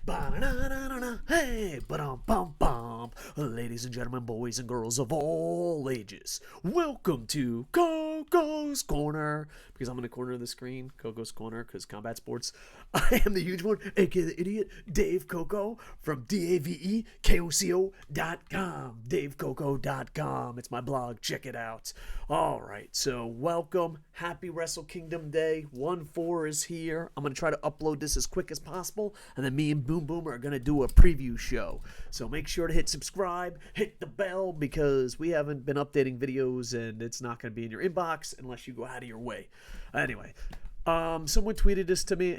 Ba-na-na-na-na-na. Hey, ba-dum-bum-bum. Ladies and gentlemen, boys and girls of all ages, welcome to Koco's Corner. Because I'm in the corner of the screen, Koco's Corner, because combat sports. I am the huge one, aka the idiot, Dave Koco from DaveKoco.com. DaveKoco.com. It's my blog. Check it out. All right, so welcome. Happy Wrestle Kingdom Day. 1-4 is here. I'm going to try to upload this as quick as possible, and then me and Boom Boom are going to do a preview show. So make sure to hit subscribe, hit the bell, because we haven't been updating videos, and it's not going to be in your inbox unless you go out of your way. Anyway, someone tweeted this to me.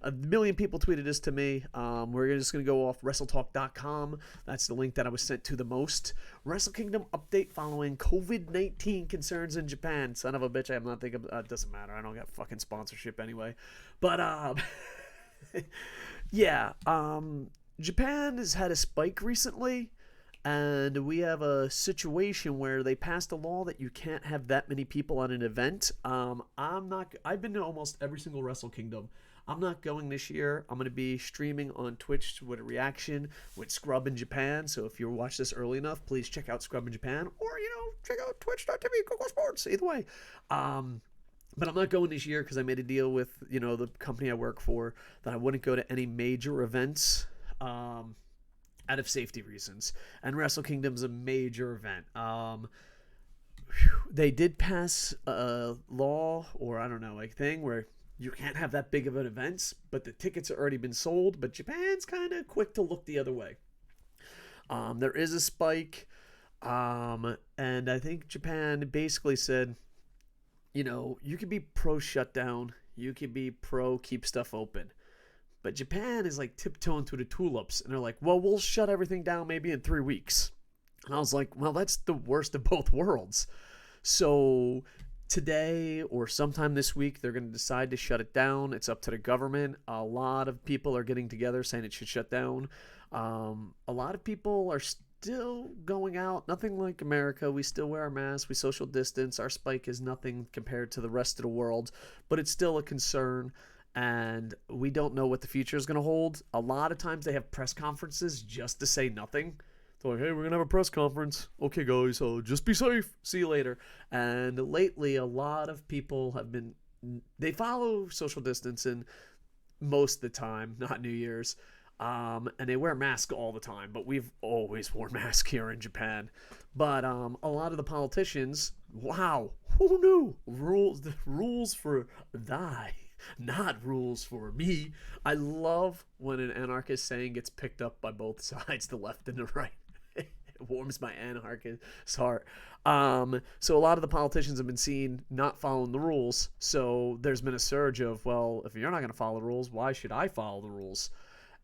A million people tweeted this to me. We're just going to go off WrestleTalk.com. That's the link that I was sent to the most. Wrestle Kingdom update following COVID-19 concerns in Japan. Son of a bitch, I'm not thinking. It doesn't matter. I don't got fucking sponsorship anyway. But, yeah. Japan has had a spike recently. And we have a situation where they passed a law that you can't have that many people on an event. I've been to almost every single Wrestle Kingdom. I'm not going this year. I'm going to be streaming on Twitch with a reaction with Scrub in Japan. So if you watch this early enough, please check out Scrub in Japan. Or, check out twitch.tv, KocoSports. Either way. But I'm not going this year because I made a deal with, the company I work for that I wouldn't go to any major events. Out of safety reasons, and Wrestle Kingdom's a major event. They did pass a law, or I don't know, like thing where you can't have that big of an event, but the tickets have already been sold. But Japan's kind of quick to look the other way. There is a spike, and I think Japan basically said, you could be pro shutdown, you could be pro keep stuff open. But Japan is like tiptoeing through the tulips. And they're like, well, we'll shut everything down maybe in 3 weeks. And I was like, well, that's the worst of both worlds. So today or sometime this week, they're going to decide to shut it down. It's up to the government. A lot of people are getting together saying it should shut down. A lot of people are still going out. Nothing like America. We still wear our masks. We social distance. Our spike is nothing compared to the rest of the world. But it's still a concern. And we don't know what the future is going to hold. A lot of times they have press conferences just to say nothing. They're like, hey, we're going to have a press conference. Okay, guys, so just be safe. See you later. And lately, a lot of people they follow social distancing most of the time, not New Year's. And they wear masks all the time. But we've always worn masks here in Japan. But a lot of the politicians, wow, who knew? Rules for thy. Not rules for me. I love when an anarchist saying gets picked up by both sides, the left and the right. It warms my anarchist heart. So a lot of the politicians have been seen not following the rules. So there's been a surge of, well, if you're not going to follow the rules, why should I follow the rules?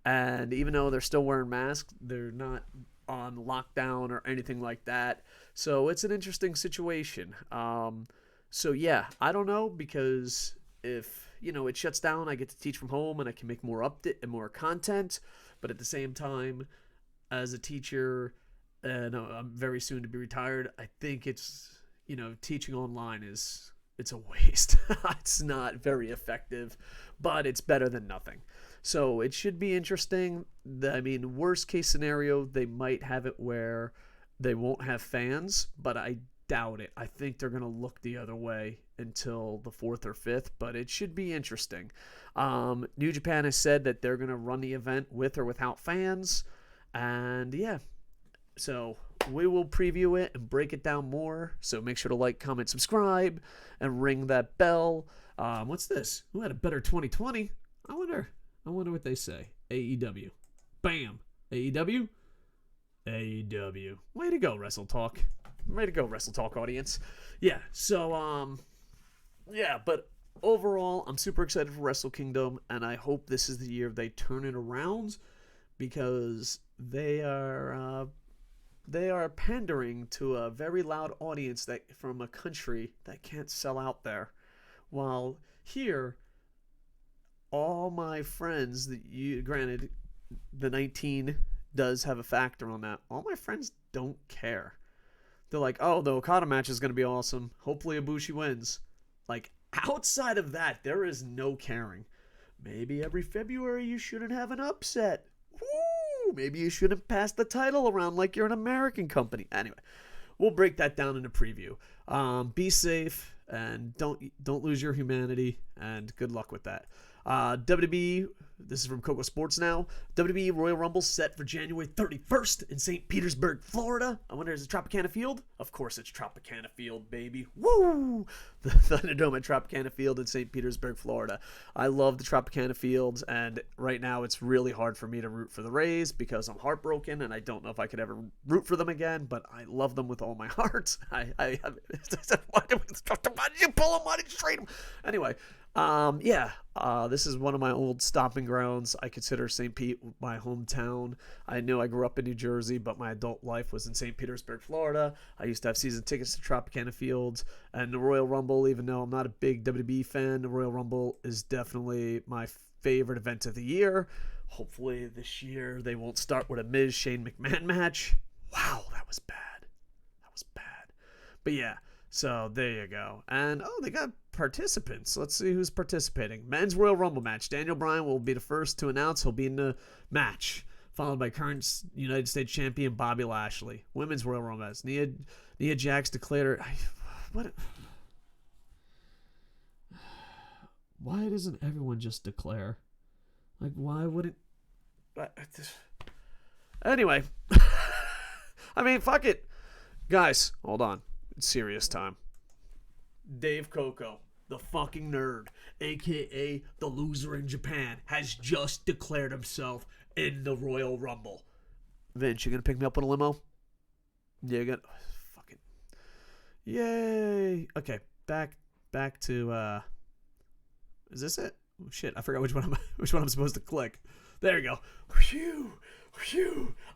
And even though they're still wearing masks, they're not on lockdown or anything like that. So it's an interesting situation. So yeah, I don't know, because if it shuts down, I get to teach from home and I can make more update and more content. But at the same time, as a teacher, and I'm very soon to be retired, I think it's, teaching online it's a waste. It's not very effective, but it's better than nothing. So it should be interesting. Worst case scenario, they might have it where they won't have fans, but I doubt it. I think they're going to look the other way until the 4th or 5th, but it should be interesting. New Japan has said that they're going to run the event with or without fans, and yeah, so we will preview it and break it down more. So make sure to like, comment, subscribe, and ring that bell. What's this? Who had a better 2020? I wonder what they say. AEW. Bam. AEW. AEW. Way to go, Wrestle Talk. Way to go, Wrestle Talk audience. Yeah, so, but overall, I'm super excited for Wrestle Kingdom, and I hope this is the year they turn it around, because they are pandering to a very loud audience from a country that can't sell out there. While here, all my friends, granted, the 19 does have a factor on that, all my friends don't care. They're like, oh, the Okada match is going to be awesome. Hopefully Ibushi wins. Like, outside of that, there is no caring. Maybe every February you shouldn't have an upset. Woo! Maybe you shouldn't pass the title around like you're an American company. Anyway, we'll break that down in a preview. Be safe and don't lose your humanity, and good luck with that. WWE, this is from KocoSports now. WWE Royal Rumble set for January 31st in St. Petersburg, Florida. I wonder, is it Tropicana Field? Of course it's Tropicana Field, baby. Woo! The Thunderdome at Tropicana Field in St. Petersburg, Florida. I love the Tropicana Fields, and right now it's really hard for me to root for the Rays because I'm heartbroken, and I don't know if I could ever root for them again, but I love them with all my heart. Why did you pull them? Why did you trade them? Anyway, this is one of my old stomping grounds. I consider St. Pete my hometown. I know I grew up in New Jersey, but my adult life was in St. Petersburg, Florida. I used to have season tickets to Tropicana Fields and the Royal Rumble. Even though I'm not a big WWE fan, the Royal Rumble is definitely my favorite event of the year. Hopefully this year they won't start with a Miz Shane McMahon match. Wow, that was bad. But yeah, so there you go. And they got participants. Let's see who's participating. Men's Royal Rumble match. Daniel Bryan will be the first to announce he'll be in the match, followed by current United States champion Bobby Lashley. Women's Royal Rumble match. Nia Jax declared her. Why doesn't everyone just declare? Like, why wouldn't? Anyway, I mean, fuck it, guys. Hold on, it's serious time. Dave Koco, the fucking nerd, a.k.a. the loser in Japan, has just declared himself in the Royal Rumble. Vince, you gonna pick me up on a limo? Yeah, you gonna... Fucking... Yay! Okay, back to, Is this it? Oh, shit, I forgot which one I'm supposed to click. There you go. Phew.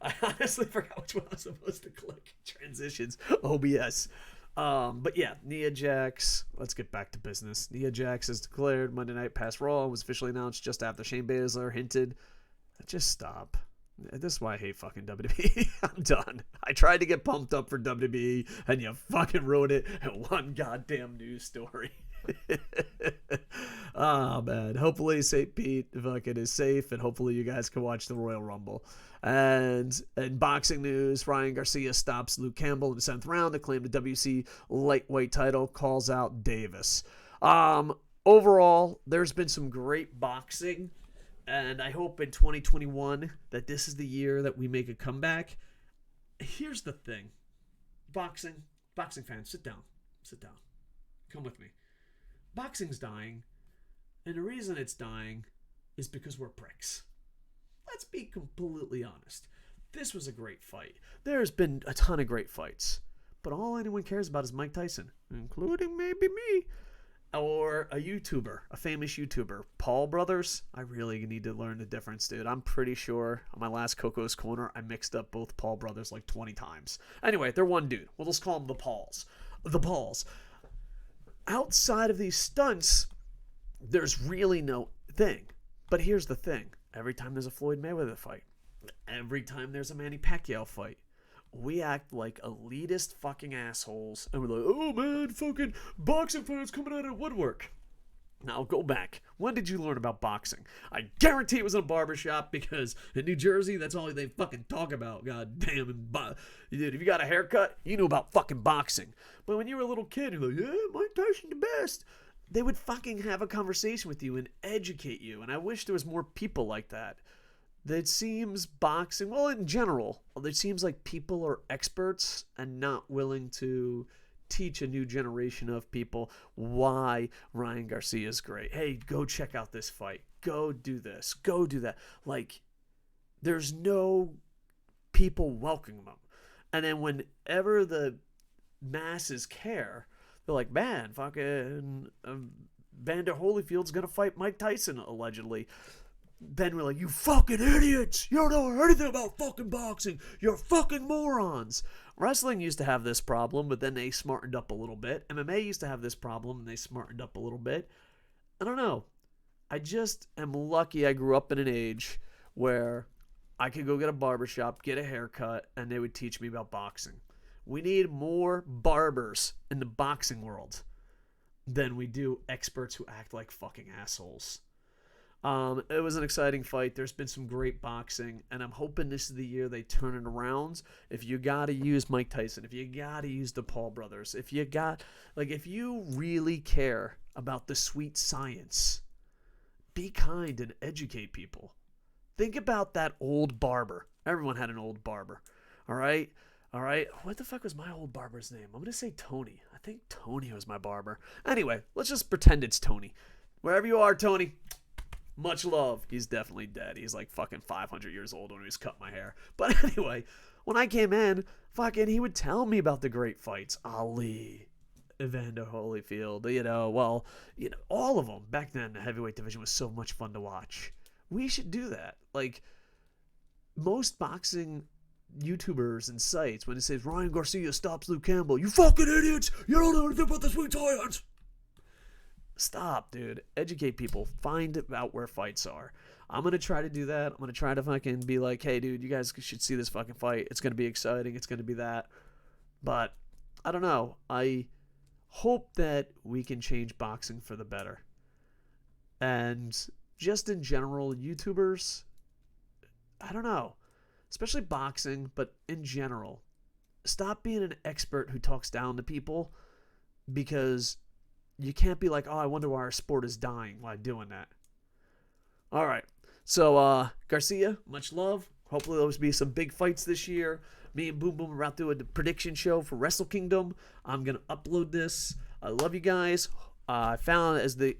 I honestly forgot which one I'm supposed to click. Transitions. OBS. But yeah, Nia Jax. Let's get back to business. Nia Jax is declared Monday Night past Raw and was officially announced just after Shane Baszler hinted. Just stop. This is why I hate fucking WWE. I'm done. I tried to get pumped up for WWE, and you fucking wrote it in one goddamn news story. Oh man, hopefully St. Pete fucking is safe, and hopefully you guys can watch the Royal Rumble. And in boxing news, Ryan Garcia stops Luke Campbell in the 7th round to claim the WC lightweight title, calls out Davis. Overall, there's been some great boxing, and I hope in 2021 that this is the year that we make a comeback. Here's the thing. Boxing fans, sit down. Come with me. Boxing's dying, and the reason it's dying is because we're pricks. Let's be completely honest. This was a great fight. There's been a ton of great fights, but all anyone cares about is Mike Tyson, including maybe me, or a YouTuber, a famous YouTuber, Paul Brothers. I really need to learn the difference, dude. I'm pretty sure on my last Coco's Corner, I mixed up both Paul Brothers like 20 times. Anyway, they're one dude. We'll just call them the Pauls. The Pauls. Outside of these stunts, there's really no thing. But here's the thing. Every time there's a Floyd Mayweather fight, every time there's a Manny Pacquiao fight, we act like elitist fucking assholes, and we're like, oh man, fucking boxing fans coming out of the woodwork. Now go back. When did you learn about boxing? I guarantee it was in a barbershop, because in New Jersey, that's all they fucking talk about. God damn. Dude, if you got a haircut, you knew about fucking boxing. But when you were a little kid, you're like, yeah, Mike Tyson the best. They would fucking have a conversation with you and educate you. And I wish there was more people like that. It seems boxing, well, in general, it seems like people are experts and not willing to teach a new generation of people why Ryan Garcia is great. Hey, go check out this fight. Go do this. Go do that. Like, there's no people welcoming them. And then whenever the masses care, they're like, man, fucking Vander Holyfield's gonna fight Mike Tyson, allegedly. Then we're like, you fucking idiots! You don't know anything about fucking boxing! You're fucking morons! Wrestling used to have this problem, but then they smartened up a little bit. MMA used to have this problem, and they smartened up a little bit. I don't know. I just am lucky I grew up in an age where I could go get a barbershop, get a haircut, and they would teach me about boxing. We need more barbers in the boxing world than we do experts who act like fucking assholes. It was an exciting fight. There's been some great boxing, and I'm hoping this is the year they turn it around. If you got to use Mike Tyson, if you got to use the Paul brothers, if you really care about the sweet science, be kind and educate people. Think about that old barber. Everyone had an old barber. All right? All right? What the fuck was my old barber's name? I'm going to say Tony. I think Tony was my barber. Anyway, let's just pretend it's Tony. Wherever you are, Tony, much love. He's definitely dead. He's like fucking 500 years old when he was cutting my hair. But anyway, when I came in, fucking he would tell me about the great fights. Ali, Evander Holyfield, all of them. Back then, the heavyweight division was so much fun to watch. We should do that. Like, most boxing YouTubers and sites, when it says Ryan Garcia stops Luke Campbell, you fucking idiots! You don't know anything about the sweet science! Stop, dude. Educate people. Find out where fights are. I'm going to try to do that. I'm going to try to fucking be like, hey, dude, you guys should see this fucking fight. It's going to be exciting. It's going to be that. But, I don't know. I hope that we can change boxing for the better. And just in general, YouTubers, I don't know. Especially boxing, but in general, stop being an expert who talks down to people, because you can't be like, oh, I wonder why our sport is dying while doing that. All right. So, Garcia, much love. Hopefully there'll be some big fights this year. Me and Boom Boom are out doing a prediction show for Wrestle Kingdom. I'm going to upload this. I love you guys. I found, as the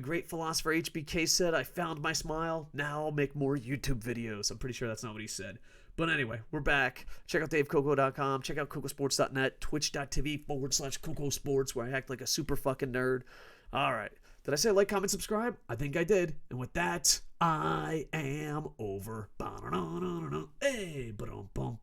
great philosopher HBK said, I found my smile. Now I'll make more YouTube videos. I'm pretty sure that's not what he said. But anyway, we're back. Check out DaveKoco.com. Check out KocoSports.net. Twitch.tv/KocoSports, where I act like a super fucking nerd. All right. Did I say like, comment, subscribe? I think I did. And with that, I am over. Hey, ba-dum, bum.